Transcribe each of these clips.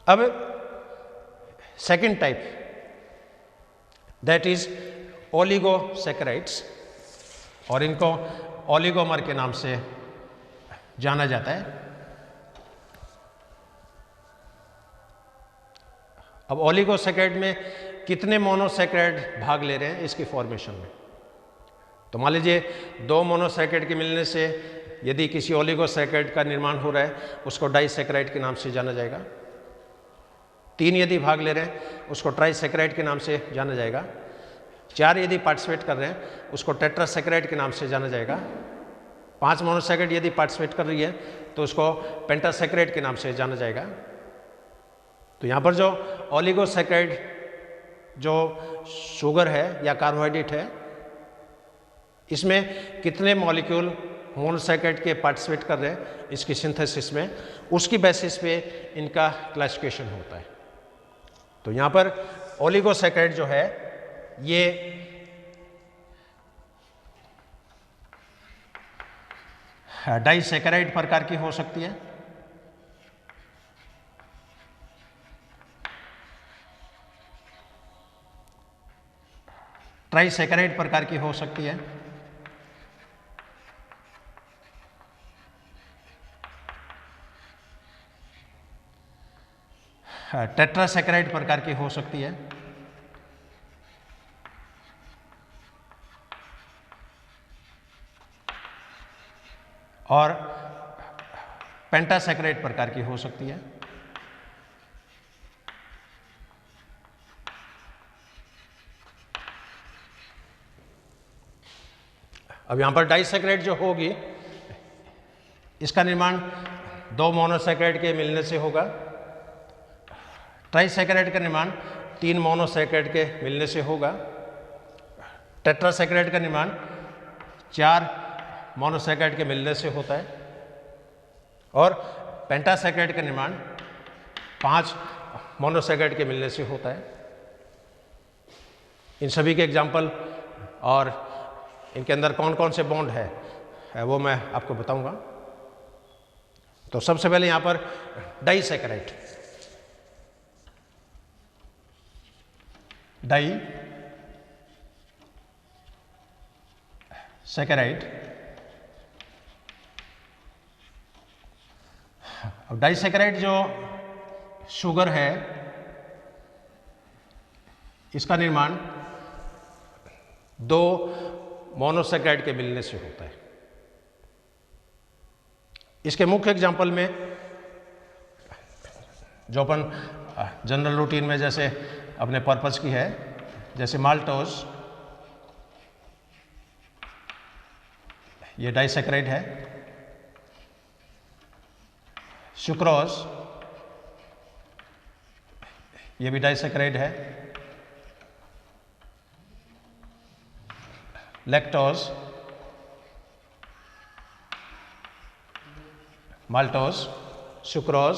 अब second type, that is oligosaccharides, और इनको ओलिगोमर के नाम से जाना जाता है। अब ओलिगोसैकेराइड में कितने मोनोसैकेराइड भाग ले रहे हैं इसकी फॉर्मेशन में? तो मान लीजिए 2 मोनोसैकेराइड के मिलने से यदि किसी ओलिगोसैकेराइड का निर्माण हो रहा है उसको डाइसैकेराइड के नाम से जाना जाएगा। 3 यदि भाग ले रहे हैं उसको ट्राइसैकेराइड के नाम से जाना जाएगा। 4 यदि पार्टिसिपेट कर रहे हैं उसको टेट्रासैकेराइड के नाम से जाना जाएगा। 5 मोनोसैकेराइड यदि पार्टिसिपेट कर रही है तो उसको पेंटासैकेराइड के नाम से जाना जाएगा। तो यहाँ पर जो ओलिगोसैकेराइड जो शुगर है या कार्बोहाइड्रेट है, इसमें कितने मॉलिक्यूल मोनोसैकेराइड के पार्टिसिपेट कर रहे हैं इसकी सिंथेसिस में, उसकी बेसिस पे इनका क्लासिफिकेशन होता है। तो यहाँ पर ओलिगोसैकेराइड जो है ये डाइसैकेराइड प्रकार की हो सकती है, ट्राइसैकेराइड प्रकार की हो सकती है, टेट्रासैकेराइड प्रकार की हो सकती है, और पेंटासैकेराइड प्रकार की हो सकती है। अब यहां पर डाइसैकेराइड जो होगी इसका निर्माण 2 मोनोसैकेराइड के मिलने से होगा। ट्राइसैकेराइड का निर्माण 3 मोनोसैकेराइड के मिलने से होगा। टेट्रासैकेराइड का निर्माण 4 मोनोसैकेराइड के मिलने से होता है, और पेंटासैकेराइड का निर्माण 5 मोनोसैकेराइड के मिलने से होता है। इन सभी के एग्जाम्पल और इनके अंदर कौन कौन से बॉन्ड है वो मैं आपको बताऊंगा। तो सबसे पहले यहां पर डाइसैकेराइड, डाइसैकेराइड। अब डाइसैकेराइड जो शुगर है इसका निर्माण 2 मोनोसैकेराइड के मिलने से होता है। इसके मुख्य एग्जाम्पल में जो अपन जनरल रूटीन में जैसे अपने पर्पस की है, जैसे माल्टोज, ये डाइसैकेराइड है। सुक्रोज, ये भी डाइसैकेराइड है। Lactose, maltose, sucrose,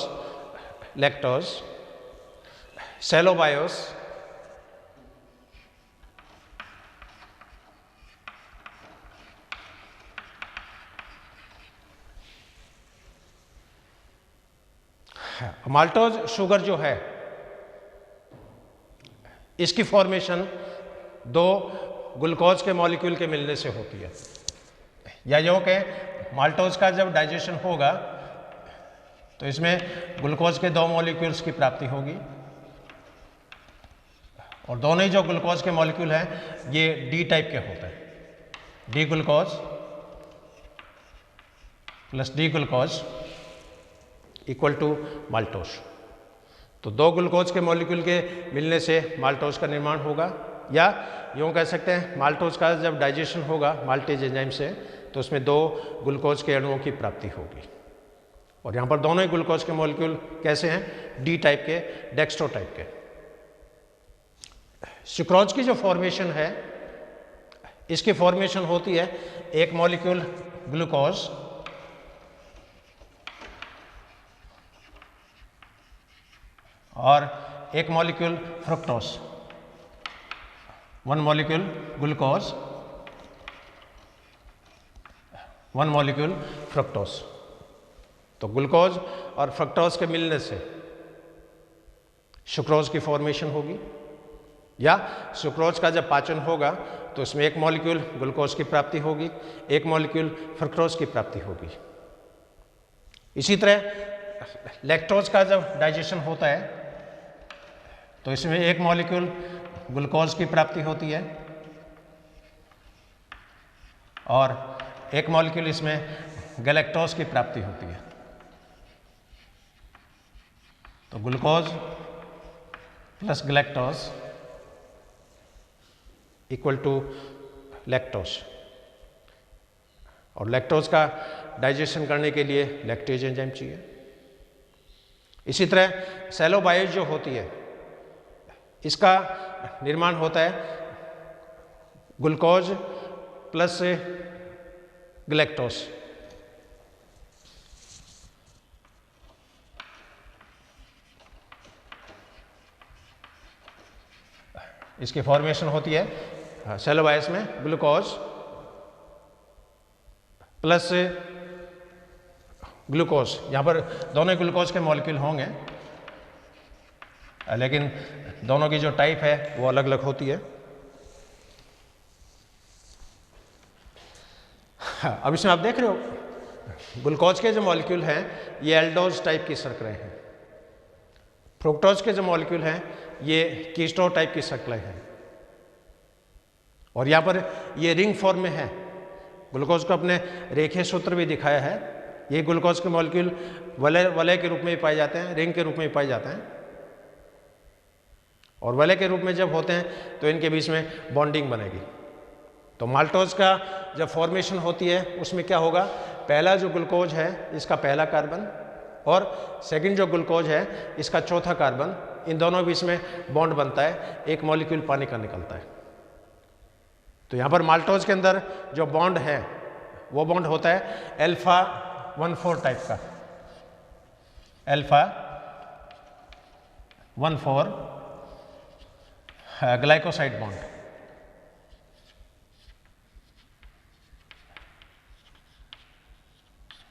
lactose. Cellobiose, maltose sugar जो है इसकी फॉर्मेशन 2 ग्लूकोज के मॉलिक्यूल के मिलने से होती है। या जो कि माल्टोज का जब डाइजेशन होगा तो इसमें ग्लूकोज के 2 मॉलिक्यूल्स की प्राप्ति होगी, और दोनों ही जो ग्लूकोज के मॉलिक्यूल हैं ये डी टाइप के होते हैं। D glucose plus D glucose equal to maltose. तो 2 ग्लूकोज के मॉलिक्यूल के मिलने से माल्टोज का निर्माण होगा, या यूँ कह सकते हैं माल्टोज का जब डाइजेशन होगा माल्टेज एंजाइम से तो उसमें 2 ग्लूकोज के अणुओं की प्राप्ति होगी। और यहाँ पर दोनों ही ग्लूकोज के मॉलिक्यूल कैसे हैं? डी टाइप के, डेक्स्ट्रो टाइप के। सुक्रोज की जो फॉर्मेशन है इसकी फॉर्मेशन होती है एक मॉलिक्यूल ग्लूकोज और एक molecule fructose. 1 molecule glucose, 1 molecule fructose. तो ग्लूकोज और फ्रक्टोज के मिलने से सुक्रोज की फॉर्मेशन होगी, या सुक्रोज का जब पाचन होगा तो उसमें एक मॉलिक्यूल ग्लूकोज की प्राप्ति होगी, एक मॉलिक्यूल फ्रक्टोज की प्राप्ति होगी। इसी तरह लैक्टोज का जब डाइजेशन होता है तो इसमें एक मॉलिक्यूल ग्लूकोज की प्राप्ति होती है और एक मॉलिक्यूल इसमें गैलेक्टोज की प्राप्ति होती है। तो glucose plus galactose equal to lactose, और लैक्टोज का डाइजेशन करने के लिए लैक्टेज एंजाइम चाहिए। इसी तरह सेलोबायोज जो होती है इसका निर्माण होता है ग्लूकोज प्लस गैलेक्टोज। इसकी फॉर्मेशन होती है सेलोबायोस में ग्लूकोज प्लस ग्लूकोज, यहाँ पर दोनों ग्लूकोज के मॉलिक्यूल होंगे लेकिन दोनों की जो टाइप है वो अलग अलग होती है। अब इसमें आप देख रहे हो ग्लूकोज के जो मॉलिक्यूल हैं ये एल्डोज टाइप की शर्कराएं हैं, फ्रुक्टोज के जो मॉलिक्यूल हैं ये कीटो टाइप की शर्कराएं हैं, और यहाँ पर ये रिंग फॉर्म में है। ग्लूकोज को अपने रेखीय सूत्र भी दिखाया है। ये ग्लूकोज के मॉलिक्यूल वलय के रूप में भी पाए जाते हैं, रिंग के रूप में भी पाए जाते हैं, और वलय के रूप में जब होते हैं तो इनके बीच में बॉन्डिंग बनेगी। तो माल्टोज का जब फॉर्मेशन होती है उसमें क्या होगा, पहला जो ग्लूकोज है इसका पहला कार्बन और सेकंड जो ग्लूकोज है इसका चौथा कार्बन, इन दोनों बीच में बॉन्ड बनता है, एक मॉलिक्यूल पानी का निकलता है। तो यहाँ पर माल्टोज के अंदर जो बॉन्ड है वो बॉन्ड होता है अल्फा 1,4 टाइप का, alpha 1,4 glycoside bond.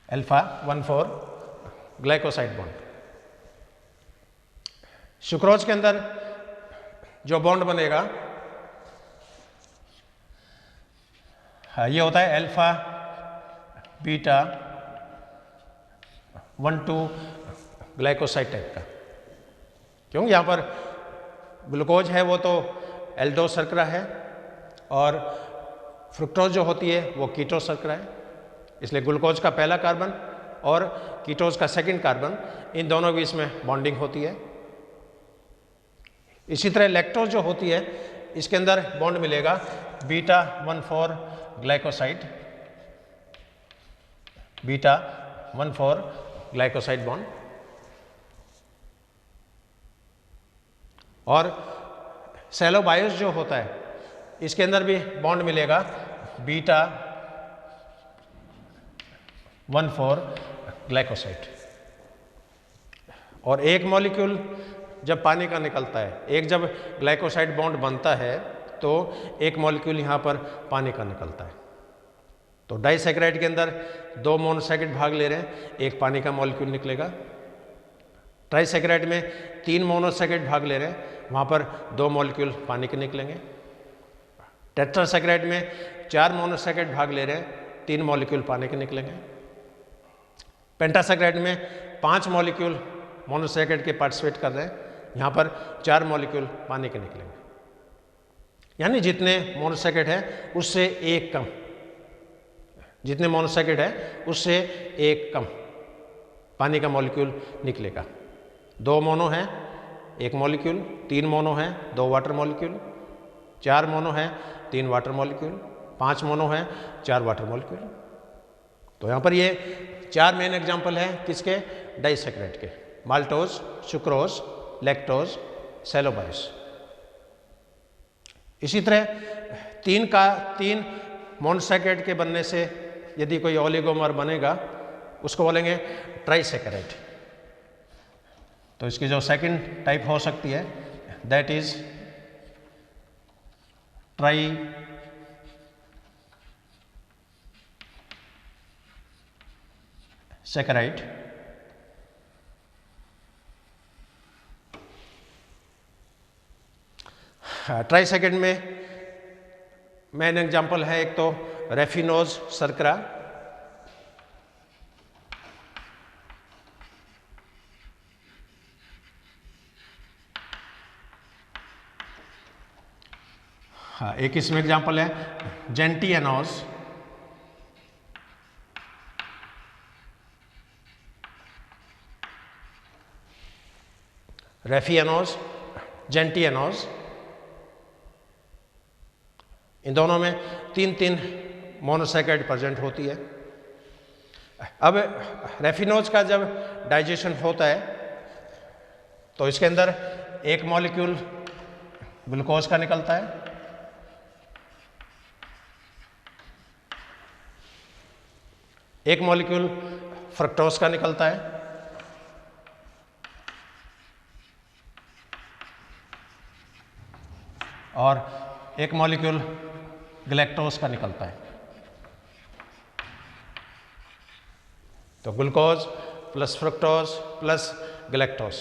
Alpha 1,4 glycoside bond. Sucrose के अंदर जो बॉन्ड बनेगा ये होता है अल्फा बीटा 1,2 ग्लाइकोसाइड टाइप का। क्यों, यहाँ पर ग्लूकोज है वो तो एल्डोज शर्करा है और फ्रुक्टोज जो होती है वो कीटोज शर्करा है, इसलिए ग्लूकोज का पहला कार्बन और कीटोज का सेकंड कार्बन, इन दोनों बीच में बॉन्डिंग होती है। इसी तरह लैक्टोज जो होती है इसके अंदर बॉन्ड मिलेगा beta 1,4 glycoside, beta 1,4 glycoside bond, और सेलोबायोस जो होता है इसके अंदर भी बॉन्ड मिलेगा बीटा 1,4 ग्लाइकोसाइड। और एक मॉलिक्यूल जब पानी का निकलता है, एक जब ग्लाइकोसाइड बॉन्ड बनता है तो एक मॉलिक्यूल यहाँ पर पानी का निकलता है। तो डाइसैकेराइड के अंदर 2 मोनोसैकेराइड भाग ले रहे हैं, एक पानी का मॉलिक्यूल निकलेगा। ट्राइसैकेराइड में 3 मोनोसैकेराइड भाग ले रहे हैं, वहाँ पर 2 मॉलिक्यूल पानी के निकलेंगे। टेट्रासैकेराइड में 4 मोनोसैकेराइड भाग ले रहे हैं, 3 मॉलिक्यूल पानी के निकलेंगे। पेंटासैकेराइड में 5 मॉलिक्यूल मोनोसैकेराइड के पार्टिसिपेट कर रहे हैं, यहाँ पर 4 मॉलिक्यूल पानी के निकलेंगे। यानी जितने मोनोसैकेराइड है उससे एक कम, जितने मोनोसैकेराइड है उससे एक कम पानी का मॉलिक्यूल निकलेगा। 2 मोनो है 1 मॉलिक्यूल, 3 मोनो है 2 वाटर मॉलिक्यूल, 4 मोनो है 3 वाटर मॉलिक्यूल, 5 मोनो है 4 वाटर मॉलिक्यूल। तो यहाँ पर ये 4 मेन एग्जाम्पल है किसके, डाइसैकेराइड के, माल्टोज, सुक्रोज, लैक्टोज, सेलोबायोस। इसी तरह 3 मोनोसैकेराइड के बनने से यदि कोई ओलिगोमर बनेगा उसको बोलेंगे ट्राइसैकेराइड। तो इसकी जो सेकंड टाइप हो सकती है दैट इज ट्राई सैकेराइड। ट्राइसेकेंड में मेन एग्जाम्पल है एक तो रेफिनोज शर्करा, हाँ एक इसमें एग्जाम्पल है जेंटिएनोज, रेफिएनोज, जेंटिएनोज, इन दोनों में 3-3 मोनोसैकेराइड प्रेजेंट होती है। अब रेफिनोज का जब डाइजेशन होता है तो इसके अंदर एक मॉलिक्यूल ग्लूकोज का निकलता है, एक मॉलिक्यूल फ्रक्टोज का निकलता है, और एक मॉलिक्यूल गैलेक्टोज का निकलता है। तो glucose plus fructose plus galactose.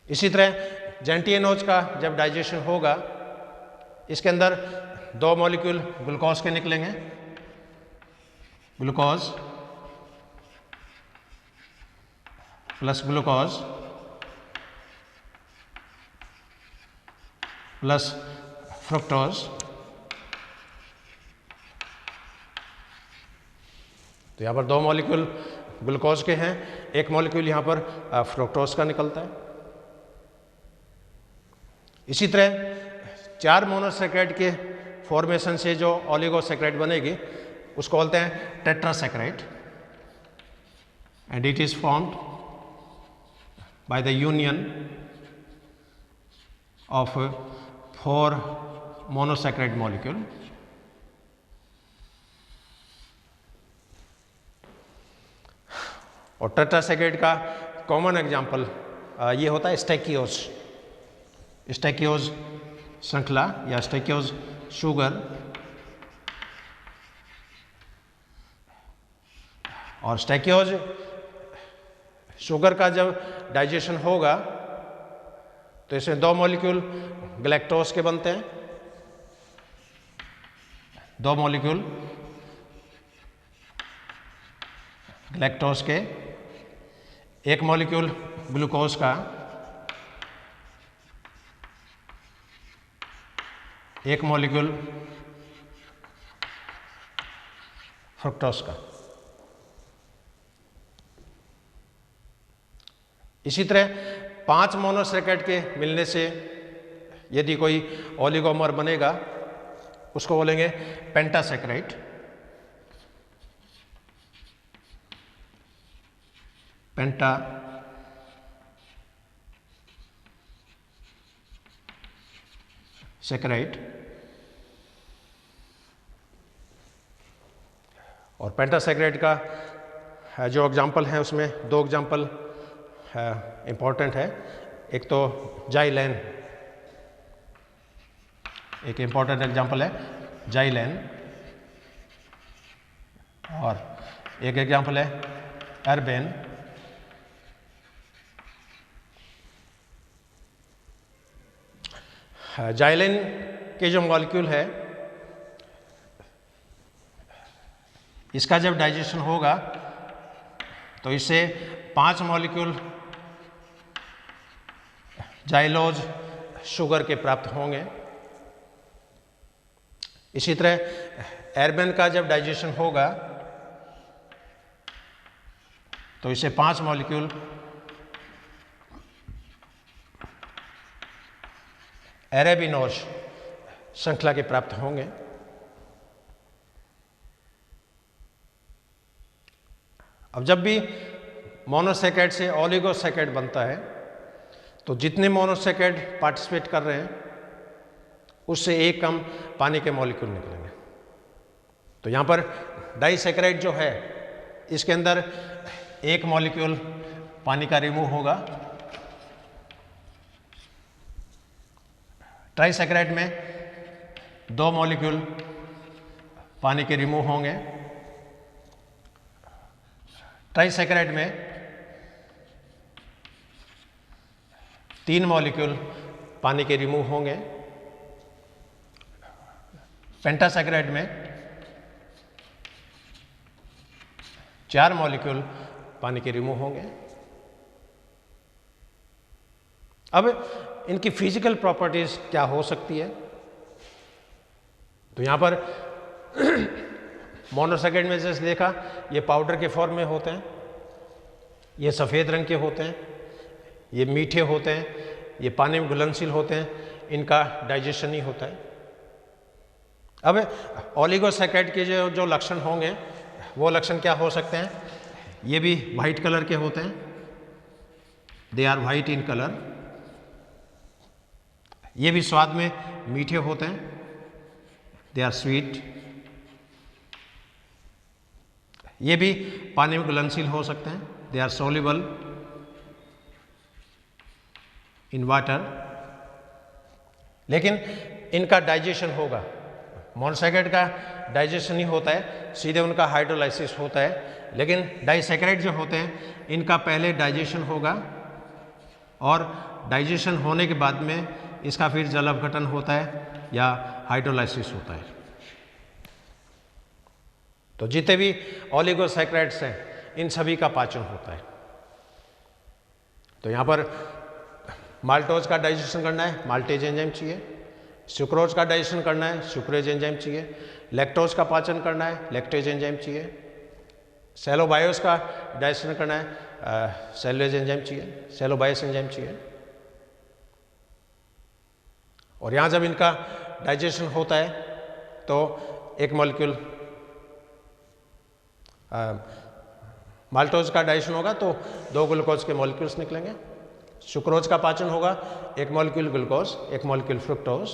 इसी तरह जेंटिएनोज का जब डाइजेशन होगा इसके अंदर 2 मॉलिक्यूल ग्लूकोज के निकलेंगे, glucose plus glucose plus fructose. तो यहाँ पर 2 मॉलिक्यूल ग्लूकोज के हैं, एक मॉलिक्यूल यहाँ पर फ्रक्टोज का निकलता है। इसी तरह 4 मोनोसैकेराइड के फॉर्मेशन से जो ओलिगोसैकेराइड बनेगी उसको बोलते हैं tetrasaccharide, and it is formed by the union of 4 monosaccharide molecule. और टेट्रासैकेराइड का कॉमन एग्जांपल ये होता है स्टैकियोज, स्टैकियोज श्रृंखला या स्टैकियोज शुगर। और स्टैकियोज शुगर का जब डाइजेशन होगा तो इसमें 2 मॉलिक्यूल गैलेक्टोज के बनते हैं, 2 मॉलिक्यूल गैलेक्टोज के, एक मॉलिक्यूल ग्लूकोज का, एक मॉलिक्यूल फ्रक्टोज का। इसी तरह 5 मोनोसैकेराइड के मिलने से यदि कोई ओलिगोमर बनेगा उसको बोलेंगे पेंटासैकेराइड, पेंटा सैकेराइड। और पेंटासैकेराइड का जो एग्जाम्पल है उसमें 2 एग्जाम्पल इम्पॉर्टेंट है, एक तो जाइलेन, एक इम्पॉर्टेंट एग्जाम्पल है जाइलेन, और एक एग्जाम्पल है एर्बेन। जाइलेन के जो मॉलिक्यूल है इसका जब डाइजेशन होगा तो इससे 5 मॉलिक्यूल जाइलोज शुगर के प्राप्त होंगे। इसी तरह एर्बेन का जब डाइजेशन होगा तो इससे 5 मॉलिक्यूल एरेबिनोज श्रृंखला के प्राप्त होंगे। अब जब भी मोनोसैकेराइड से ओलिगोसैकेराइड बनता है तो जितने मोनोसैकेराइड पार्टिसिपेट कर रहे हैं उससे एक कम पानी के मॉलिक्यूल निकलेंगे। तो यहाँ पर डाइसैकेराइड जो है इसके अंदर एक मॉलिक्यूल पानी का रिमूव होगा, ट्राइसैकेराइड में 2 मॉलिक्यूल पानी के रिमूव होंगे, ट्राइसैकेराइड में 3 मॉलिक्यूल पानी के रिमूव होंगे। पेंटासैकेराइड में 4 मॉलिक्यूल पानी के रिमूव होंगे। अब इनकी फिजिकल प्रॉपर्टीज क्या हो सकती है? तो यहां पर मोनोसैकेराइड में जैसे देखा, ये पाउडर के फॉर्म में होते हैं, ये सफ़ेद रंग के होते हैं, ये मीठे होते हैं, ये पानी में घुलनशील होते हैं, इनका डाइजेशन नहीं होता है। अब ओलिगोसैकेराइड के जो लक्षण होंगे वो लक्षण क्या हो सकते हैं? ये भी वाइट कलर के होते हैं, they are white in colour. ये भी स्वाद में मीठे होते हैं, दे आर स्वीट। ये भी पानी में घुलनशील हो सकते हैं, they are soluble in water. लेकिन इनका डाइजेशन होगा, मोनोसैकेराइड का डाइजेशन नहीं होता है, सीधे उनका हाइड्रोलाइसिस होता है। लेकिन डाइसैकेराइड जो होते हैं इनका पहले डाइजेशन होगा और डाइजेशन होने के बाद में इसका फिर जल अपघटन होता है या हाइड्रोलाइसिस होता है। तो जितने भी ओलिगोसैकेराइड्स हैं इन सभी का पाचन होता है। तो यहाँ पर माल्टोज का डाइजेशन करना है, माल्टेज एंजाइम चाहिए। सुक्रोज का डाइजेशन करना है, सुक्रेज एंजाइम चाहिए। लैक्टोज का पाचन करना है, लैक्टेज एंजाइम चाहिए। सेलोबायोस का डाइजेशन करना है, सेलुलोज एंजाइम चाहिए, सेलोबायस एंजाइम चाहिए। और यहाँ जब इनका डाइजेशन होता है तो एक मॉलिक्यूल माल्टोज का डाइजेशन होगा तो 2 ग्लूकोज के मॉलिक्यूल्स निकलेंगे। सुक्रोज का पाचन होगा, 1 molecule glucose, 1 molecule fructose.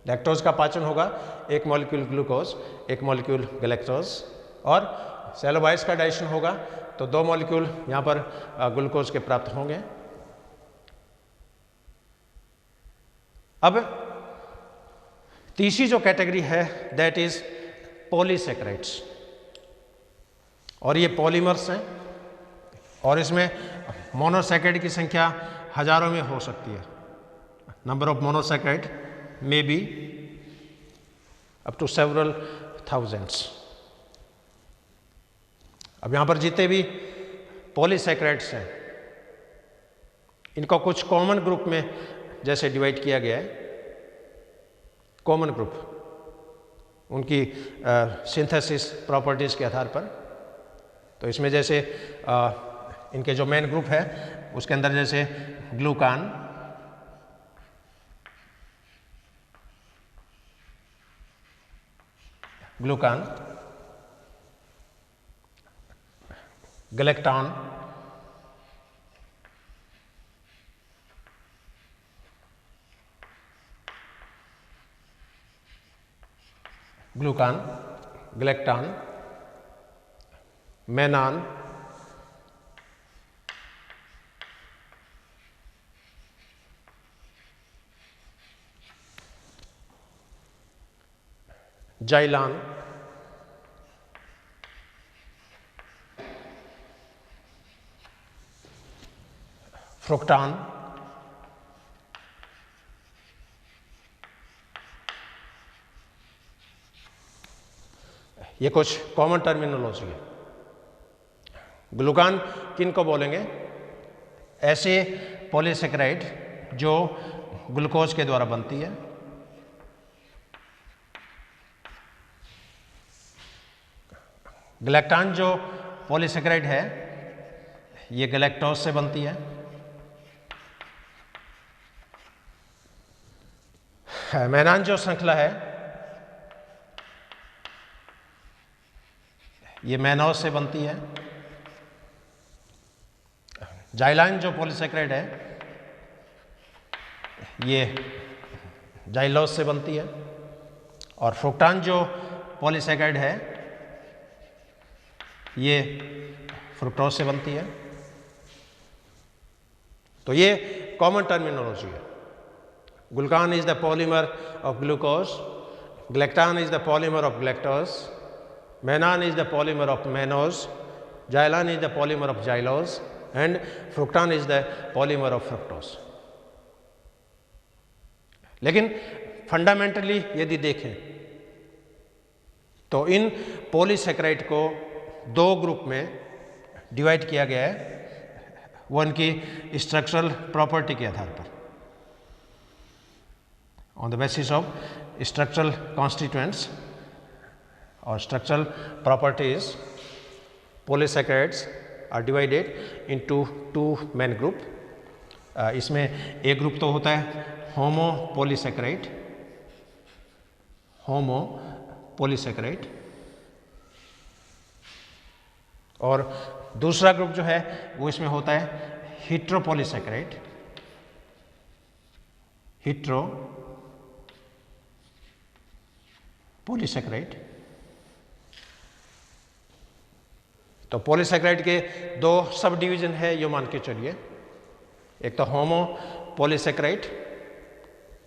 Lactose का पाचन होगा, 1 मॉलिक्यूल ग्लूकोज, 1 मॉलिक्यूल गैलेक्टोज। और सेलोबायस का डाइजेशन होगा तो 2 मॉलिक्यूल यहाँ पर ग्लूकोज के प्राप्त होंगे। अब तीसरी जो कैटेगरी है दैट इज पॉलीसैकेराइड्स, और ये पॉलीमर्स हैं और इसमें मोनोसैकेराइड की संख्या हजारों में हो सकती है। Number of monosaccharide may be up to several thousands. अब यहाँ पर जितने भी पॉलीसैकेराइड्स हैं इनको कुछ कॉमन ग्रुप में जैसे डिवाइड किया गया है। कॉमन ग्रुप उनकी सिंथेसिस प्रॉपर्टीज के आधार पर। तो इसमें जैसे इनके जो मेन ग्रुप है उसके अंदर जैसे ग्लूकान, गैलेक्टॉन, गैलेक्टॉन, मेनान, जाइलान, फ्रुक्टान, ये कुछ कॉमन टर्मिनोलॉजी है। ग्लूकान किन को बोलेंगे? ऐसे पॉलीसैकेराइड जो ग्लूकोज के द्वारा बनती है। गैलेक्टॉन जो पॉलीसैकेराइड है ये गैलेक्टोज से बनती है। मेनान जो श्रृंखला है ये मैनोज से बनती है। जाइलान जो पॉलीसैकेराइड है ये जाइलोज से बनती है। और फ्रुक्टान जो पॉलीसैकेराइड है ये फ्रुक्टोज से बनती है। तो ये कॉमन टर्मिनोलॉजी है। Glucan is the polymer of glucose, galactan is the polymer of galactose, mannan is the polymer of mannose, Jailan is the polymer of xylose, and fructan is the polymer of fructose. लेकिन fundamentally यदि देखें तो इन polysaccharide को दो group में divide किया गया है, वो इनकी स्ट्रक्चरल प्रॉपर्टी के आधार पर, on the basis of structural constituents और structural properties. Polysaccharides are divided into two main group. इसमें एक ग्रुप तो होता है होमो पॉलीसेकेराइड, और दूसरा ग्रुप जो है वो इसमें होता है हिट्रोपॉलीसेकेराइड. तो पॉलीसेकेराइड के दो सब डिवीजन है, ये मान के चलिए. एक तो होमो पॉलीसेकेराइड,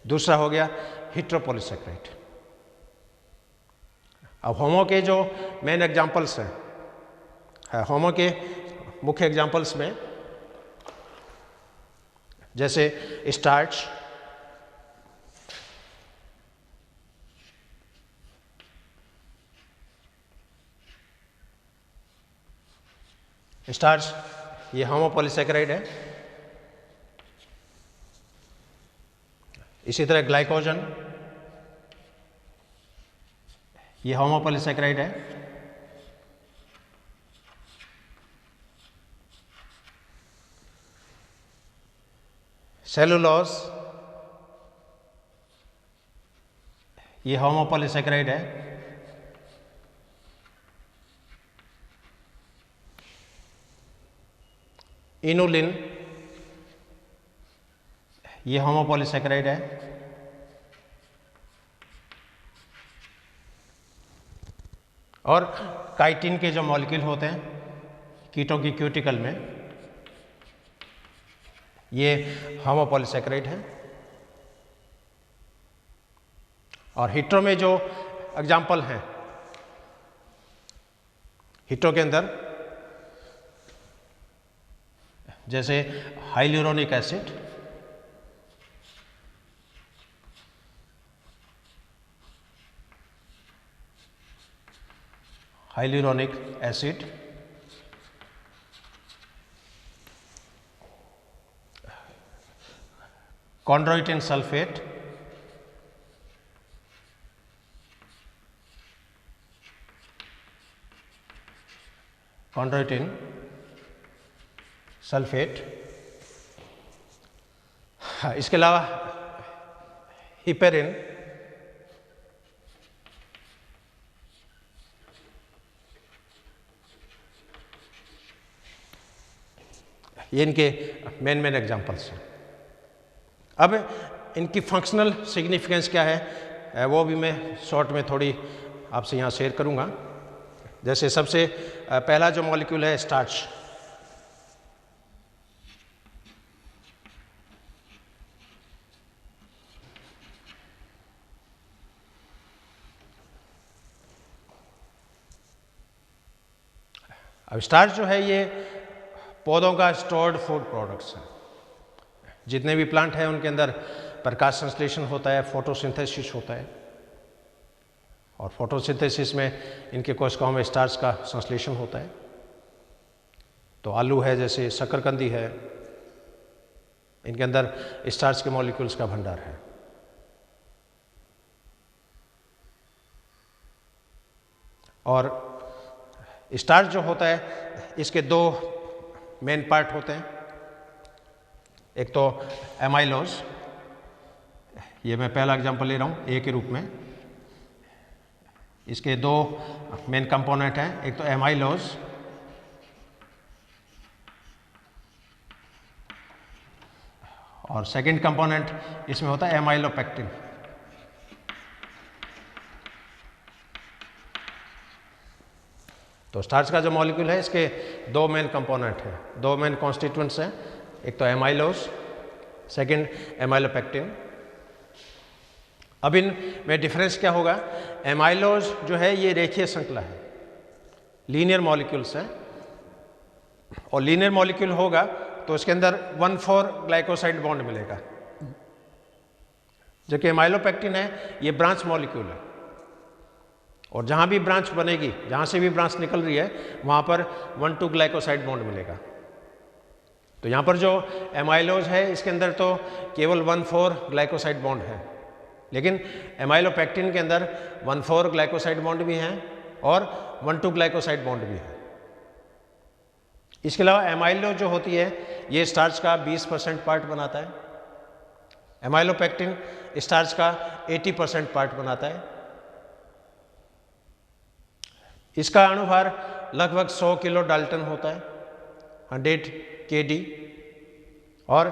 दूसरा हो गया हिट्रोपॉलीसेकेराइड. अब होमो के जो मेन एग्जांपल्स हैं, होमो के मुख्य एग्जांपल्स में जैसे स्टार्च, ये होमो पॉलीसेकेराइड है. इसी तरह ग्लाइकोजन, ये होमो पॉलीसेकेराइड है. सेलुलोज, ये होमो पॉलीसेकेराइड है. इनुलिन, ये होमो पॉलीसेकेराइड है. और काइटिन के जो मॉलिक्यूल होते हैं कीटों की क्यूटिकल में, ये होमो पॉलीसेकेराइड है. और हिट्रो में जो एग्जाम्पल हैं, हिट्रो के अंदर जैसे हाइलुरोनिक एसिड, chondroitin सल्फेट, इसके अलावा हिपेरिन, ये इनके मेन एग्जांपल्स हैं. अब इनकी फंक्शनल सिग्निफिकेंस क्या है वो भी मैं शॉर्ट में थोड़ी आपसे यहाँ शेयर करूँगा. जैसे सबसे पहला जो मॉलिक्यूल है स्टार्च, अब स्टार्च जो है ये पौधों का स्टोर्ड फूड प्रोडक्ट्स है. जितने भी प्लांट हैं उनके अंदर प्रकाश संश्लेषण होता है, फोटोसिंथेसिस होता है, और फोटोसिंथेसिस में इनके कोशिकाओं में स्टार्च का संश्लेषण होता है. तो आलू है, जैसे शकरकंदी है, इनके अंदर स्टार्च के मॉलिक्यूल्स का भंडार है. और स्टार्च जो होता है इसके दो मेन पार्ट होते हैं. एक तो एमाइलोज, ये मैं पहला एग्जांपल ले रहा हूँ ए के रूप में. इसके दो मेन कंपोनेंट हैं, एक तो एमाइलोज और सेकंड कंपोनेंट इसमें होता है एमाइलोपेक्टिन. तो स्टार्च का जो मॉलिक्यूल है इसके दो मेन कंपोनेंट हैं, दो मेन कॉन्स्टिट्यूएंट्स हैं. एक तो एमाइलोज, सेकंड एमाइलोपेक्टिन. अब इन में डिफरेंस क्या होगा? एमाइलोज जो है ये रेखीय श्रृंखला है, लीनियर मॉलिक्यूल्स हैं, और लीनियर मॉलिक्यूल होगा तो इसके अंदर 1,4 ग्लाइकोसाइड बॉन्ड मिलेगा. जबकि एमाइलोपेक्टिन है ये ब्रांच मॉलिक्यूल है, और जहाँ भी ब्रांच बनेगी, जहाँ से भी ब्रांच निकल रही है, वहाँ पर 1,2 ग्लाइकोसाइड बॉन्ड मिलेगा। तो यहाँ पर जो एमाइलोज है इसके अंदर तो केवल 1,4 ग्लाइकोसाइड बॉन्ड है, लेकिन एमाइलोपेक्टिन के अंदर 1,4 ग्लाइकोसाइड बॉन्ड भी हैं और 1,2 ग्लाइकोसाइड बॉन्ड भी है। इसके अलावा एमाइलोज जो होती है ये स्टार्च का 20% पार्ट बनाता है, एमाइलोपेक्टिन स्टार्च का 80% पार्ट बनाता है। इसका अणुभार लगभग 100 किलो डाल्टन होता है, 100 kd, और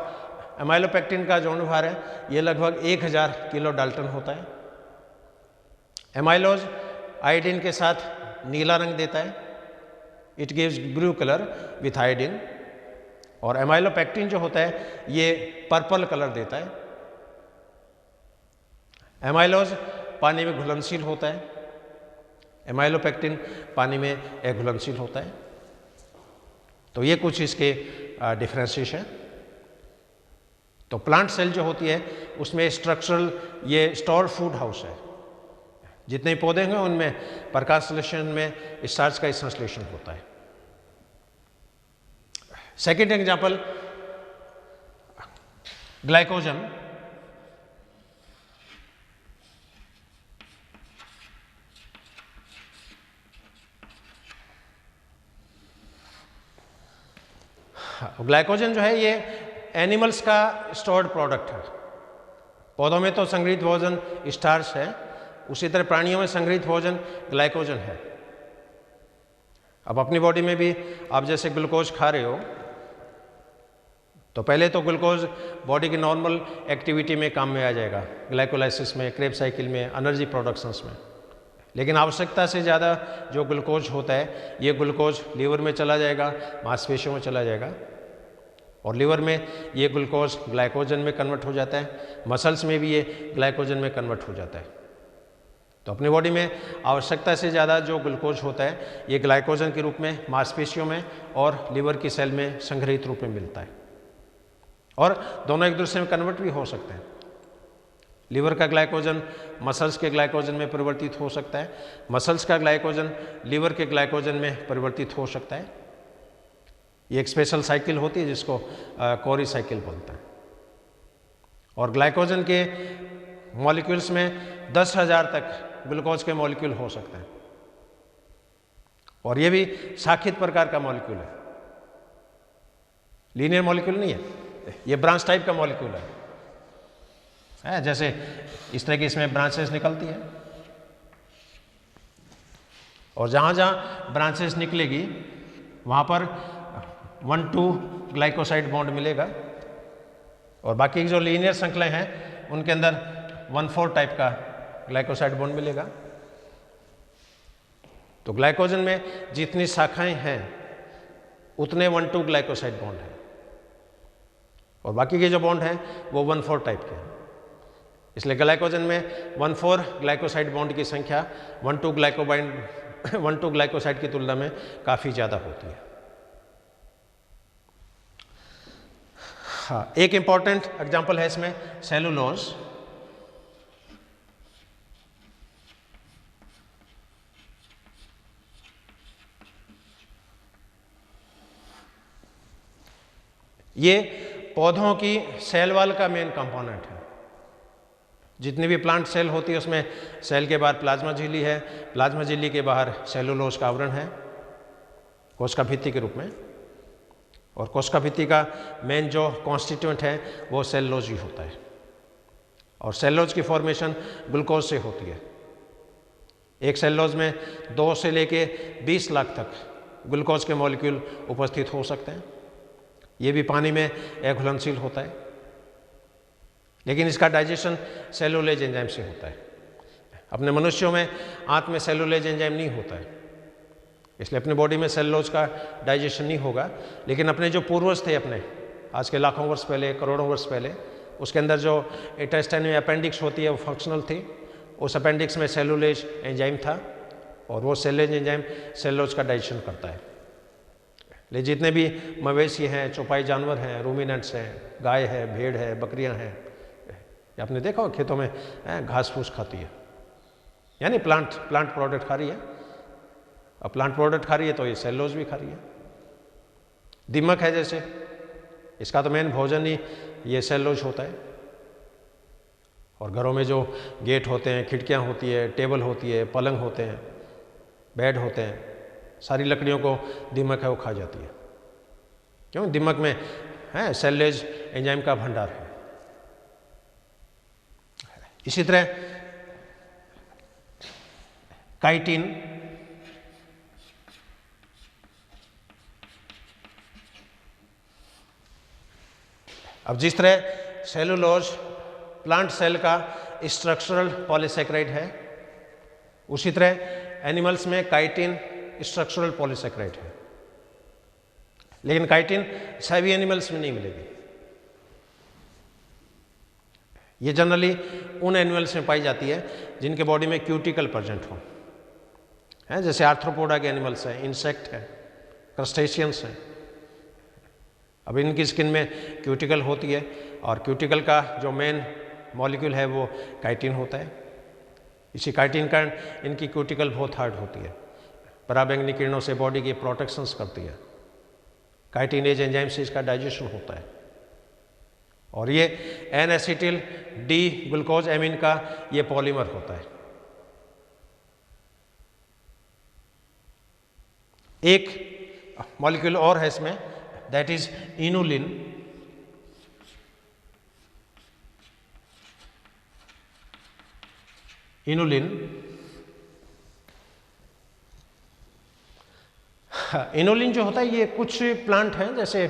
एमाइलोपेक्टिन का जो अणुभार है ये लगभग 1000 किलो डाल्टन होता है। एमाइलोज आयोडीन के साथ नीला रंग देता है, it gives blue colour with iodine, और एमाइलोपेक्टिन जो होता है ये पर्पल कलर देता है। एमाइलोज पानी में घुलनशील होता है, एमाइलोपेक्टिन पानी में अघुलनशील होता है। तो ये कुछ इसके डिफरेंसेस हैं। तो प्लांट सेल जो होती है उसमें स्ट्रक्चरल ये स्टोर फूड हाउस है, जितने पौधे हैं उनमें प्रकाश संश्लेषण में स्टार्च का संश्लेषण होता है। Second example glycogen. ग्लाइकोजन जो है ये एनिमल्स का स्टोर्ड प्रोडक्ट है। पौधों में तो संग्रहित भोजन स्टार्च है, उसी तरह प्राणियों में संग्रहित भोजन ग्लाइकोजन है। अब अपनी बॉडी में भी आप जैसे ग्लूकोज खा रहे हो तो पहले तो ग्लूकोज बॉडी की नॉर्मल एक्टिविटी में काम में आ जाएगा, ग्लाइकोलाइसिस में, क्रेब साइकिल में, एनर्जी प्रोडक्शंस में। लेकिन आवश्यकता से ज़्यादा जो ग्लूकोज होता है ये ग्लूकोज लीवर में चला जाएगा, मांसपेशियों में चला जाएगा, और लीवर में ये ग्लूकोज ग्लाइकोजन में कन्वर्ट हो जाता है, मसल्स में भी ये ग्लाइकोजन में कन्वर्ट हो जाता है। तो अपनी बॉडी में आवश्यकता से ज़्यादा जो ग्लूकोज होता है ये ग्लाइकोजन के रूप में मांसपेशियों में और लीवर की सेल में संग्रहित रूप में मिलता है, और दोनों एक दूसरे में कन्वर्ट भी हो सकते हैं। लीवर का ग्लाइकोजन मसल्स के ग्लाइकोजन में परिवर्तित हो सकता है, मसल्स का ग्लाइकोजन लीवर के ग्लाइकोजन में परिवर्तित हो सकता है। ये एक स्पेशल साइकिल होती है जिसको कोरी साइकिल बोलते हैं। और ग्लाइकोजन के मॉलिक्यूल्स में 10,000 तक ग्लूकोज के मॉलिक्यूल हो सकते हैं, और ये भी शाखित प्रकार का मॉलिक्यूल है, लीनियर मॉलिक्यूल नहीं है, ये ब्रांच टाइप का मॉलिक्यूल है। जैसे इस तरह की इसमें ब्रांचेस निकलती है, और जहाँ जहाँ ब्रांचेस निकलेगी वहाँ पर 1,2 ग्लाइकोसाइड बॉन्ड मिलेगा, और बाकी जो लीनियर श्रृंखलाएं हैं उनके अंदर 1,4 टाइप का ग्लाइकोसाइड बॉन्ड मिलेगा। तो ग्लाइकोजन में जितनी शाखाएं हैं उतने 1,2 ग्लाइकोसाइड बॉन्ड हैं, और बाकी के जो बॉन्ड हैं वो 1,4 टाइप के हैं। इसलिए ग्लाइकोजन में 1,4 ग्लाइकोसाइड बॉन्ड की संख्या 1,2 ग्लाइकोसाइड की तुलना में काफ़ी ज़्यादा होती है। हाँ, एक इंपॉर्टेंट एग्जाम्पल है इसमें सेलुलोज। ये पौधों की सेल वॉल का मेन कंपोनेंट है। जितनी भी प्लांट सेल होती है उसमें सेल के बाहर प्लाज्मा झिल्ली है, प्लाज्मा झिल्ली के बाहर सेलुलोज का आवरण है कोशिका भित्ति के रूप में, और कोशिका भित्ति का मेन जो कॉन्स्टिट्यूएंट है वो सेलुलोज ही होता है, और सेलुलोज की फॉर्मेशन ग्लूकोज से होती है। एक सेलुलोज में 2 से लेके 20 लाख तक ग्लूकोज के मॉलिक्यूल उपस्थित हो सकते हैं। ये भी पानी में अघुलनशील होता है, लेकिन इसका डाइजेशन सेलुलोज एंजाइम से होता है। अपने मनुष्यों में आंत में सेलुलोज एंजाइम नहीं होता है, इसलिए अपनी बॉडी में सेलुलोज का डाइजेशन नहीं होगा। लेकिन अपने जो पूर्वज थे, अपने आज के लाखों वर्ष पहले, करोड़ों वर्ष पहले, उसके अंदर जो इंटेस्टाइन में अपेंडिक्स होती है वो फंक्शनल थी। उस अपेंडिक्स में सेलुलोज एंजाइम था, और वो सेलुलोज एंजाइम सेलुलोज का डाइजेशन करता है। लेकिन जितने भी मवेशी हैं, चौपाई जानवर हैं, रूमिनेंट्स हैं, गाय है, भेड़ है, बकरियां हैं, आपने देखा हो खेतों में घास फूस खाती है, यानी प्लांट प्रोडक्ट खा रही है। अब प्लांट प्रोडक्ट खा रही है तो ये सेलुलोज भी खा रही है। दीमक है जैसे, इसका तो मेन भोजन ही ये सेलुलोज होता है। और घरों में जो गेट होते हैं, खिड़कियां होती है, टेबल होती है, पलंग होते हैं, बेड होते हैं, सारी लकड़ियों को दीमक है वो खा जाती है। क्यों? दीमक में है सेलुलोज एंजाइम का भंडार है। इसी तरह काइटिन, अब जिस तरह सेलुलोज प्लांट सेल का स्ट्रक्चरल पॉलीसेकेराइड है, उसी तरह एनिमल्स में काइटिन स्ट्रक्चरल पॉलीसेकेराइड है। लेकिन काइटिन सभी एनिमल्स में नहीं मिलेगी। ये जनरली उन एनिमल्स में पाई जाती है जिनके बॉडी में क्यूटिकल प्रेजेंट हो, है जैसे आर्थ्रोपोडा के एनिमल्स हैं, इंसेक्ट है, क्रस्टेशियंस हैं। अब इनकी स्किन में क्यूटिकल होती है और क्यूटिकल का जो मेन मॉलिक्यूल है वो काइटिन होता है। इसी काइटिन का इनकी क्यूटिकल बहुत हार्ड होती है, पराबैंगनी किरणों से बॉडी की प्रोटेक्शंस करती है। काइटिनेज एंजाइम से इसका डाइजेशन होता है और ये N acetyl D glucose amine का ये पॉलीमर होता है। एक मॉलिक्यूल और है इसमें, that is inulin. Inulin inulin जो होता है ये कुछ प्लांट हैं, जैसे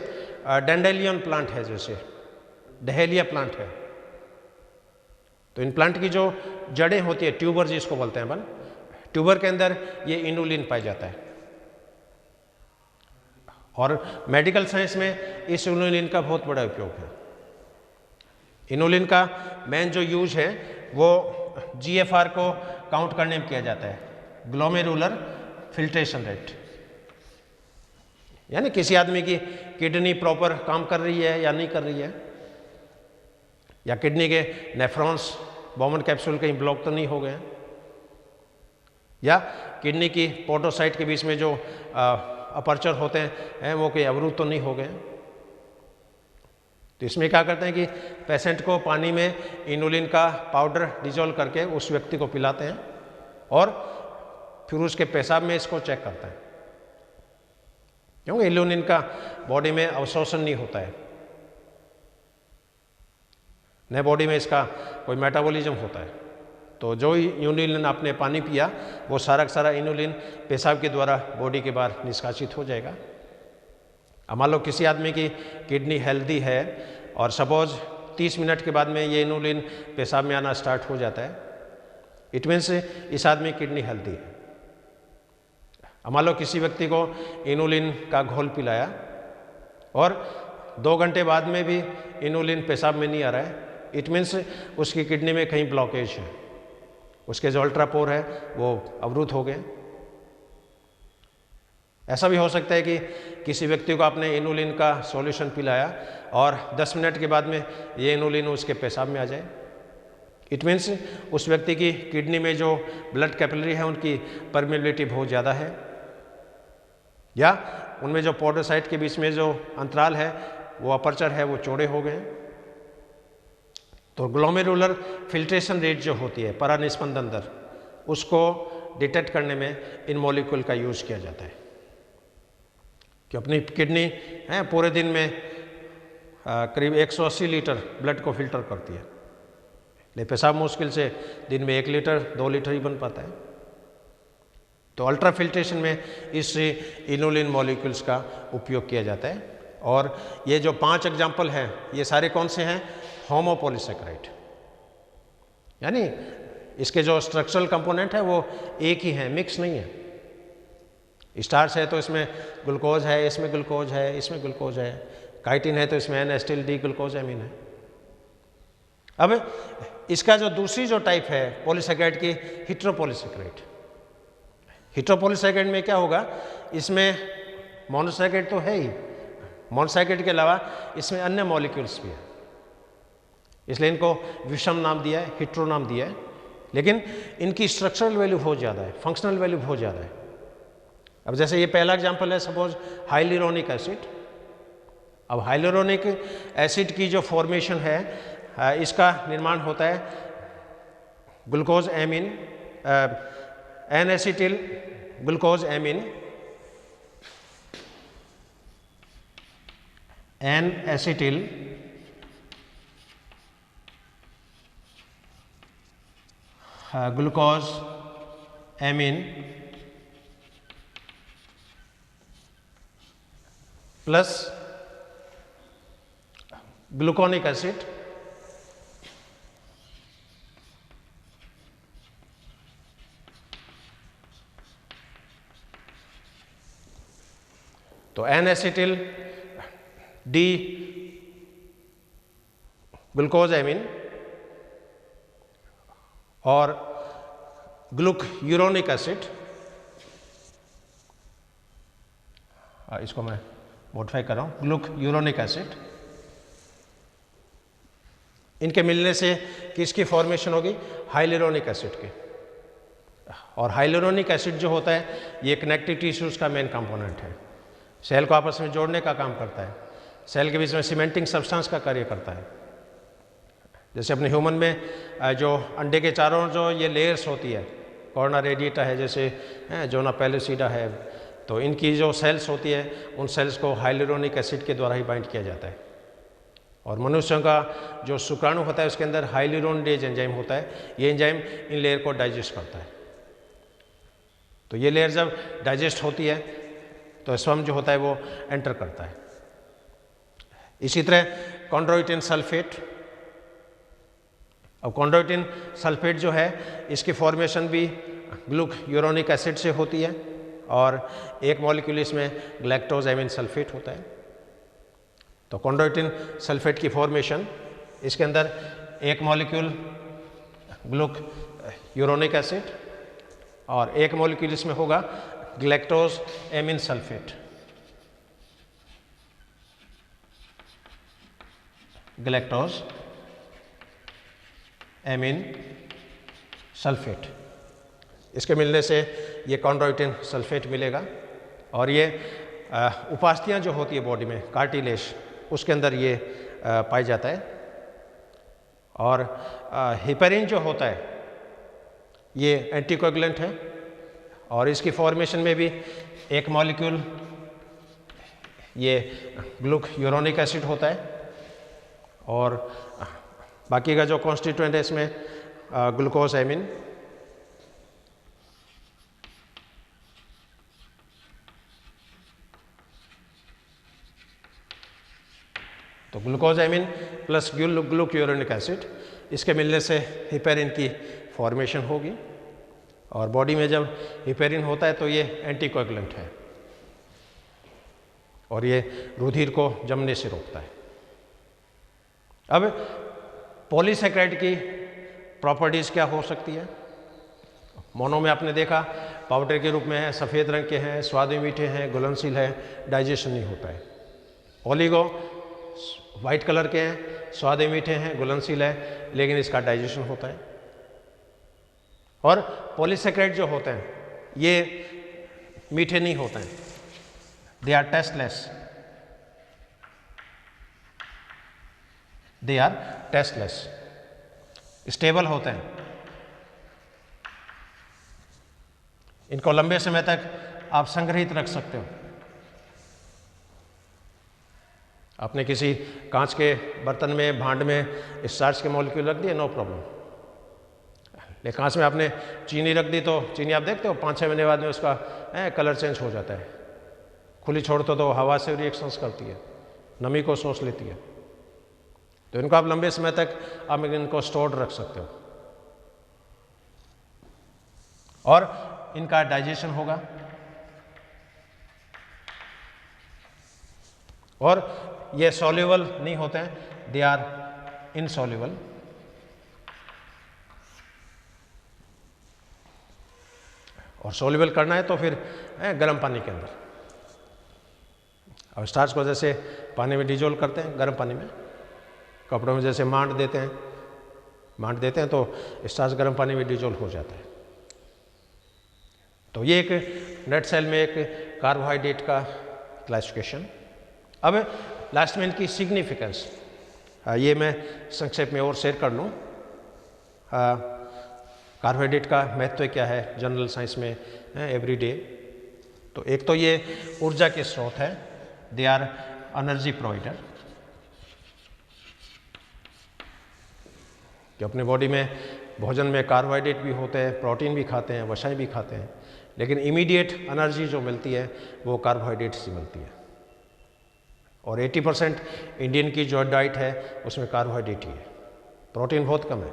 डेंडेलियन प्लांट है, जैसे डहेलिया प्लांट है, तो इन प्लांट की जो जड़ें होती है, ट्यूबर जिसको बोलते हैं अपन, ट्यूबर के अंदर ये इनुलिन पाया जाता है। और मेडिकल साइंस में इस इनुलिन का बहुत बड़ा उपयोग है। इनुलिन का मेन जो यूज है वो GFR को काउंट करने में किया जाता है, ग्लोमेरुलर फिल्ट्रेशन रेट, यानी किसी आदमी की किडनी प्रॉपर काम कर रही है या नहीं कर रही है, या किडनी के नेफ्रॉन्स बोमन कैप्सूल कहीं ब्लॉक तो नहीं हो गए, या किडनी की पोर्टोसाइट के बीच में जो अपर्चर होते हैं वो कोई अवरुद्ध तो नहीं हो गए। तो इसमें क्या करते हैं कि पेशेंट को पानी में इनुलिन का पाउडर डिजोल्व करके उस व्यक्ति को पिलाते हैं और फिर उसके पेशाब में इसको चेक करते हैं, क्योंकि इनुलिन का बॉडी में अवशोषण नहीं होता है, नए बॉडी में इसका कोई मेटाबॉलिज्म होता है। तो जो इनुलिन आपने पानी पिया वो सारा का सारा इनुलिन पेशाब के द्वारा बॉडी के बाहर निष्कासित हो जाएगा। अब मान लो किसी आदमी की किडनी हेल्दी है और सपोज 30 मिनट के बाद में ये इनुलिन पेशाब में आना स्टार्ट हो जाता है, इट मीन्स इस आदमी की किडनी हेल्दी है। अब मान लो किसी व्यक्ति को इनुलिन का घोल पिलाया और 2 घंटे बाद में भी इनुलिन पेशाब में नहीं आ रहा है, इट मीन्स उसकी किडनी में कहीं ब्लॉकेज है, उसके जो अल्ट्रापोर है वो अवरुद्ध हो गए। ऐसा भी हो सकता है कि किसी व्यक्ति को आपने इनुलिन का सॉल्यूशन पिलाया और 10 मिनट के बाद में ये इनुलिन उसके पेशाब में आ जाए, इट मीन्स उस व्यक्ति की किडनी में जो ब्लड कैपिलरी है उनकी परमेबिलिटी बहुत ज़्यादा है, या उनमें जो पोर्टोसाइट के बीच में जो अंतराल है वो अपर्चर है वो चौड़े हो गए। तो ग्लोमेरुलर फिल्ट्रेशन रेट जो होती है, परानिस्पंदन दर, उसको डिटेक्ट करने में इन मॉलिक्यूल का यूज़ किया जाता है। कि अपनी किडनी है पूरे दिन में करीब 180 लीटर ब्लड को फिल्टर करती है, लेकिन पेशाब मुश्किल से दिन में 1 लीटर 2 लीटर ही बन पाता है। तो अल्ट्रा फिल्ट्रेशन में इस इनुलिन मॉलिक्यूल्स का उपयोग किया जाता है। और ये जो 5 एग्जाम्पल हैं ये सारे कौन से हैं? होमोपॉलीसेकेराइड, यानी इसके जो स्ट्रक्चरल कंपोनेंट है वो एक ही है, मिक्स नहीं है। स्टार्च है तो इसमें ग्लूकोज है, इसमें ग्लूकोज है, इसमें ग्लूकोज है, काइटिन है तो इसमें N acetyl D glucose amine है। अब इसका जो दूसरी जो टाइप है पॉलीसेकेराइड की, हेटेरोपॉलीसेकेराइड। हेटेरोपॉलीसेकेराइड में क्या होगा, इसमें मोनोसेकेराइड तो है ही, मोनोसेकेराइड के अलावा इसमें अन्य मॉलिक्यूल्स भी है। इसलिए इनको विषम नाम दिया है, हेटेरो नाम दिया है, लेकिन इनकी स्ट्रक्चरल वैल्यू बहुत ज़्यादा है, फंक्शनल वैल्यू बहुत ज़्यादा है। अब जैसे ये पहला एग्जाम्पल है, सपोज हाइलुरोनिक एसिड। अब हाइलुरोनिक एसिड की जो फॉर्मेशन है, इसका निर्माण होता है glucose amine, N acetyl glucose amine, N acetyl glucose amine plus gluconic acid, तो N acetyl D glucose amine और ग्लूक्यूरोनिक एसिड, इसको मैं मॉडिफाई कर रहा हूँ, ग्लूक्यूरोनिक एसिड, इनके मिलने से किसकी फॉर्मेशन होगी? हाइलुरोनिक एसिड की। और हाइलुरोनिक एसिड जो होता है ये कनेक्टिव टिश्यूज का मेन कंपोनेंट है, सेल को आपस में जोड़ने का काम करता है, सेल के बीच में सीमेंटिंग सब्सटेंस का कार्य करता है। जैसे अपने ह्यूमन में जो अंडे के चारों जो ये लेयर्स होती है, कॉर्ना रेडिएटा है, जैसे जोना पेलुसिडा है, तो इनकी जो सेल्स होती है उन सेल्स को हाइलुरोनिक एसिड के द्वारा ही बाइंड किया जाता है। और मनुष्यों का जो शुक्राणु होता है उसके अंदर हाइलुरोनिडेज एंजाइम होता है, ये एंजाइम इन लेयर को डाइजेस्ट करता है। तो ये लेयर जब डाइजेस्ट होती है तो स्पर्म जो होता है वो एंटर करता है। इसी तरह कॉन्ड्रोइटिन सल्फेट, अब कॉन्ड्रोइटिन सल्फेट जो है इसकी फॉर्मेशन भी ग्लूक्यूरोनिक एसिड से होती है और एक मॉलिक्यूल इसमें ग्लैक्टोज एमीन सल्फेट होता है। तो कॉन्ड्रोइटिन सल्फेट की फॉर्मेशन, इसके अंदर एक मॉलिक्यूल ग्लूक्यूरोनिक एसिड और एक मॉलिक्यूल इसमें होगा galactose amine sulphate, galactose amine sulphate, इसके मिलने से ये कॉन्ड्रोइटिन सल्फेट मिलेगा। और ये उपास्थियाँ जो होती है बॉडी में, कार्टिलेज, उसके अंदर ये पाई जाता है। और हिपेरिन जो होता है ये एंटीकोगुलेंट है और इसकी फॉर्मेशन में भी एक मॉलिक्यूल ये ग्लूक्यूरोनिक एसिड होता है और बाकी का जो कॉन्स्टिट्यूएंट है इसमें ग्लूकोज एमीन। तो ग्लूकोज एमीन प्लस ग्लूक्यूरोनिक एसिड, इसके मिलने से हिपेरिन की फॉर्मेशन होगी। और बॉडी में जब हिपेरिन होता है तो ये एंटीकोगुलेंट है और ये रुधिर को जमने से रोकता है। अब पॉलीसैकेराइड की प्रॉपर्टीज क्या हो सकती है? मोनो में आपने देखा पाउडर के रूप में है, सफ़ेद रंग के हैं, स्वाद मीठे हैं, घुलनशील है, डाइजेशन नहीं होता है। ओलिगो वाइट कलर के हैं, स्वाद मीठे हैं, घुलनशील है, लेकिन इसका डाइजेशन होता है। और पॉलीसैकेराइड जो होते हैं ये मीठे नहीं होते हैं, they are tasteless, they are tasteless, stable होते हैं। इनको लंबे समय तक आप संग्रहित रख सकते हो। आपने किसी कांच के बर्तन में, भांड में स्टार्च के मॉलिक्यूल रख दिए, नो प्रॉब्लम। लेकिन कांच में आपने चीनी रख दी तो चीनी आप देखते हो 5-6 महीने बाद में उसका कलर चेंज हो जाता है। खुली छोड़ते तो हवा से रिएक्शंस करती है, नमी को सोख लेती है। तो इनको आप लंबे समय तक आप इनको स्टोर्ड रख सकते हो और इनका डाइजेशन होगा। और ये सॉल्युबल नहीं होते हैं, दे आर इनसॉल्युबल। और सॉल्युबल करना है तो फिर गर्म पानी के अंदर, और स्टार्च को जैसे पानी में डिजोल्व करते हैं गर्म पानी में, कपड़ों में जैसे मांड देते हैं तो स्टार्च गर्म पानी में डिजोल्व हो जाता है। तो ये एक नट सेल में एक कार्बोहाइड्रेट का क्लासिफिकेशन। अब लास्ट में इनकी सिग्निफिकेंस, ये मैं संक्षेप में और शेयर कर लूँ। कार्बोहाइड्रेट का महत्व क्या है जनरल साइंस में एवरीडे। तो एक तो ये ऊर्जा के स्रोत है, दे आर एनर्जी प्रोवाइडर, कि अपने बॉडी में भोजन में कार्बोहाइड्रेट भी होते हैं, प्रोटीन भी खाते हैं, वसाएं भी खाते हैं, लेकिन इमीडिएट एनर्जी जो मिलती है वो कार्बोहाइड्रेट से मिलती है। और 80% इंडियन की जो डाइट है उसमें कार्बोहाइड्रेट ही है, प्रोटीन बहुत कम है।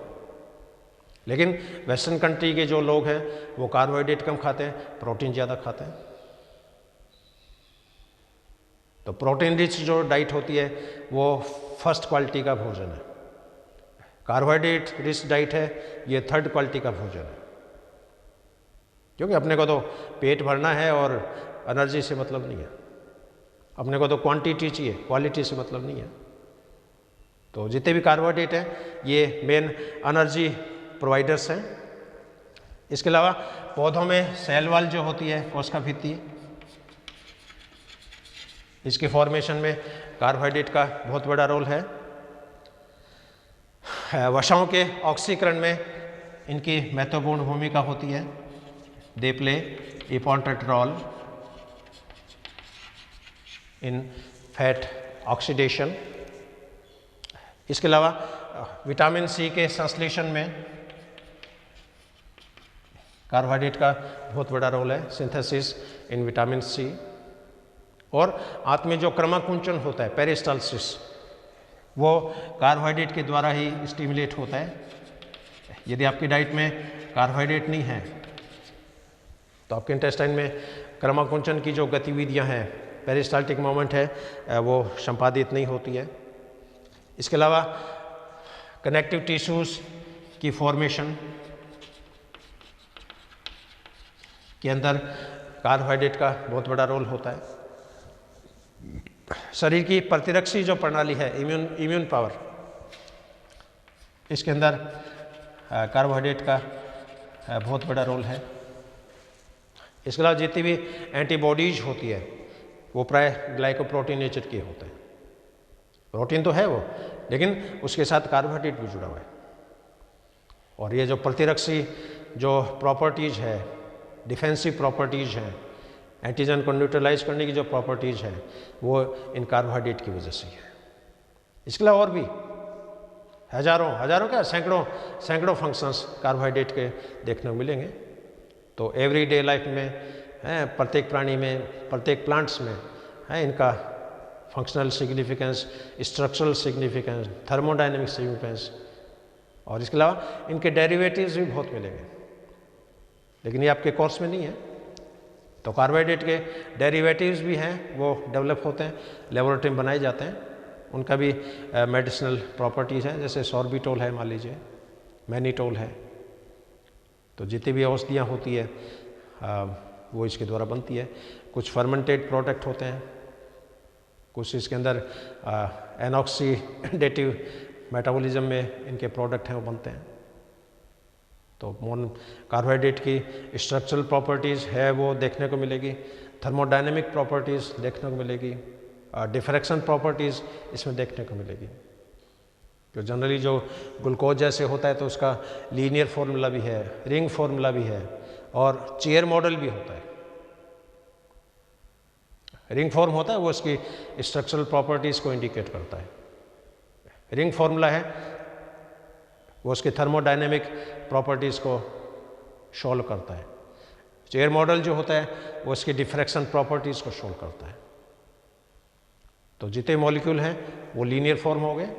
लेकिन वेस्टर्न कंट्री के जो लोग हैं वो कार्बोहाइड्रेट कम खाते हैं, प्रोटीन ज़्यादा खाते हैं। तो प्रोटीन रिच जो डाइट होती है वो फर्स्ट क्वालिटी का भोजन है, कार्बोहाइड्रेट रिच डाइट है ये थर्ड क्वालिटी का भोजन है। क्योंकि अपने को तो पेट भरना है और एनर्जी से मतलब नहीं है, अपने को तो क्वांटिटी चाहिए, क्वालिटी से मतलब नहीं है। तो जितने भी कार्बोहाइड्रेट हैं ये मेन एनर्जी प्रोवाइडर्स हैं। इसके अलावा पौधों में सेल वॉल जो होती है कोशिका भित्ति, इसके फॉर्मेशन में कार्बोहाइड्रेट का बहुत बड़ा रोल है। वसाओं के ऑक्सीकरण में इनकी महत्वपूर्ण भूमिका होती है, they play important role in fat oxidation. इसके अलावा विटामिन सी के संश्लेषण में कार्बोहाइड्रेट का बहुत बड़ा रोल है, सिंथेसिस इन विटामिन सी। और आंत में जो क्रमाकुंचन होता है पेरिस्टाल्सिस, वो कार्बोहाइड्रेट के द्वारा ही स्टिमुलेट होता है। यदि आपकी डाइट में कार्बोहाइड्रेट नहीं है तो आपके इंटेस्टाइन में क्रमाकुंचन की जो गतिविधियां हैं, पेरिस्टाल्टिक मूवमेंट है, वो संपादित नहीं होती है। इसके अलावा कनेक्टिव टिश्यूज की फॉर्मेशन के अंदर कार्बोहाइड्रेट का बहुत बड़ा रोल होता है। शरीर की प्रतिरक्षी जो प्रणाली है, इम्यून पावर, इसके अंदर कार्बोहाइड्रेट का बहुत बड़ा रोल है। इसके अलावा जितनी भी एंटीबॉडीज होती है वो प्राय ग्लाइकोप्रोटीन नेचर की होते हैं। प्रोटीन तो है वो, लेकिन उसके साथ कार्बोहाइड्रेट भी जुड़ा हुआ है। और ये जो प्रतिरक्षी जो प्रॉपर्टीज़ है, डिफेंसिव प्रॉपर्टीज़ हैं, एंटीजन को न्यूट्रलाइज करने की जो प्रॉपर्टीज़ हैं, वो इन कार्बोहाइड्रेट की वजह से है। इसके अलावा और भी हजारों क्या सैकड़ों फंक्शंस कार्बोहाइड्रेट के देखने को मिलेंगे। तो एवरीडे लाइफ में प्रत्येक प्राणी में, प्रत्येक प्लांट्स में है इनका functional significance, structural significance, thermodynamic significance, और इसके अलावा इनके डेरिवेटिव्स भी बहुत मिलेंगे, लेकिन ये आपके कोर्स में नहीं है। तो कार्बोहाइड्रेट के डेरिवेटिव्स भी हैं, वो डेवलप होते हैं, लेबोरेटरी में बनाए जाते हैं। उनका भी मेडिसिनल प्रॉपर्टीज़ हैं, जैसे सॉर्बिटोल है, मान लीजिए मैनिटोल है। तो जितनी भी औषधियाँ होती है वो इसके द्वारा बनती है। कुछ फर्मेंटेड प्रोडक्ट होते हैं, कुछ इसके अंदर एनऑक्सीडेटिव मेटाबॉलिज्म में इनके प्रोडक्ट हैं वो बनते हैं। तो कार्बोहाइड्रेट की स्ट्रक्चरल प्रॉपर्टीज़ है वो देखने को मिलेगी, थर्मोडायनेमिक प्रॉपर्टीज़ देखने को मिलेगी, डिफ्रैक्शन प्रॉपर्टीज़ इसमें देखने को मिलेगी। तो जनरली जो ग्लूकोज जैसे होता है तो उसका लीनियर फॉर्मूला भी है, रिंग फॉर्मूला भी है, और चेयर मॉडल भी होता है। रिंग फॉर्म होता है वो उसकी स्ट्रक्चरल प्रॉपर्टीज़ को इंडिकेट करता है। रिंग फॉर्मूला है वो उसके थर्मोडायनेमिक प्रॉपर्टीज़ को शोल्व करता है। चेयर मॉडल जो होता है वो उसकी डिफ्रैक्शन प्रॉपर्टीज़ को शोल्व करता है। तो जितने मॉलिक्यूल हैं वो लीनियर फॉर्म हो गए,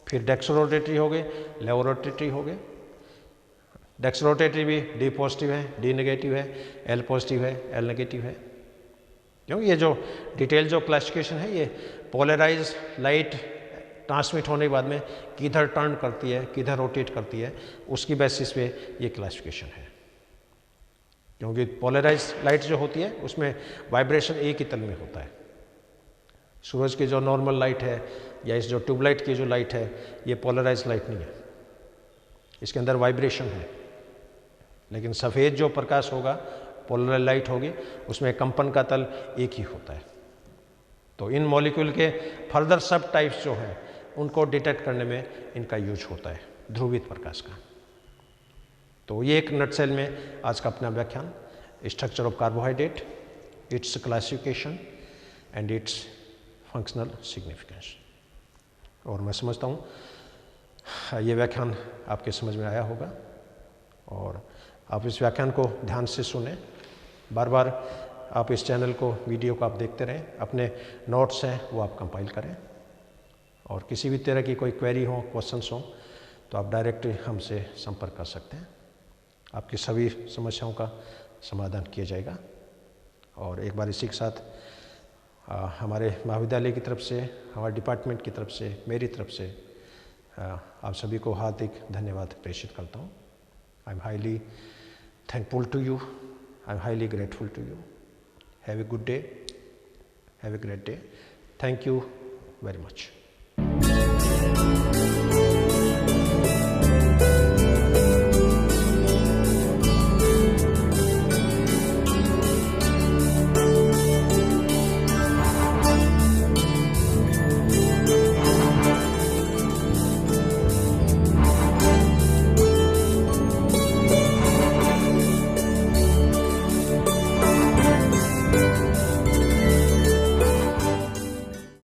फिर डेक्सरोटेटरी हो गए, लेवोरोटेटरी हो गए। डेक्सरोटेटरी भी डी पॉजिटिव है, डी नेगेटिव है, एल पॉजिटिव है, एल नेगेटिव है। क्योंकि ये जो डिटेल जो क्लासिफिकेशन है ये पोलराइज लाइट ट्रांसमिट होने के बाद में किधर टर्न करती है, किधर रोटेट करती है, उसकी बेसिस पे ये क्लासिफिकेशन है। क्योंकि पोलराइज लाइट जो होती है उसमें वाइब्रेशन एक ही तल में होता है। सूरज की जो नॉर्मल लाइट है या इस जो ट्यूबलाइट की जो लाइट है ये पोलराइज लाइट नहीं है, इसके अंदर वाइब्रेशन है। लेकिन सफ़ेद जो प्रकाश होगा पोलराइज लाइट होगी, उसमें कंपन का तल एक ही होता है। तो इन मॉलिक्यूल के फर्दर सब टाइप्स जो हैं उनको डिटेक्ट करने में इनका यूज होता है, ध्रुवित प्रकाश का। तो ये एक नटसेल में आज का अपना व्याख्यान, structure of carbohydrate, it's classification and it's functional significance. और मैं समझता हूँ ये व्याख्यान आपके समझ में आया होगा और आप इस व्याख्यान को ध्यान से सुने, बार बार आप इस चैनल को, वीडियो को आप देखते रहें, अपने नोट्स हैं वो आप कंपाइल करें और किसी भी तरह की कोई क्वेरी हो, क्वेश्चंस हो तो आप डायरेक्ट हमसे संपर्क कर सकते हैं। आपकी सभी समस्याओं का समाधान किया जाएगा। और एक बार इसी के साथ हमारे महाविद्यालय की तरफ से, हमारे डिपार्टमेंट की तरफ से, मेरी तरफ से आप सभी को हार्दिक धन्यवाद प्रेषित करता हूँ। I am highly thankful to you. I'm highly grateful to you. Have a good day. Have a great day. Thank you very much.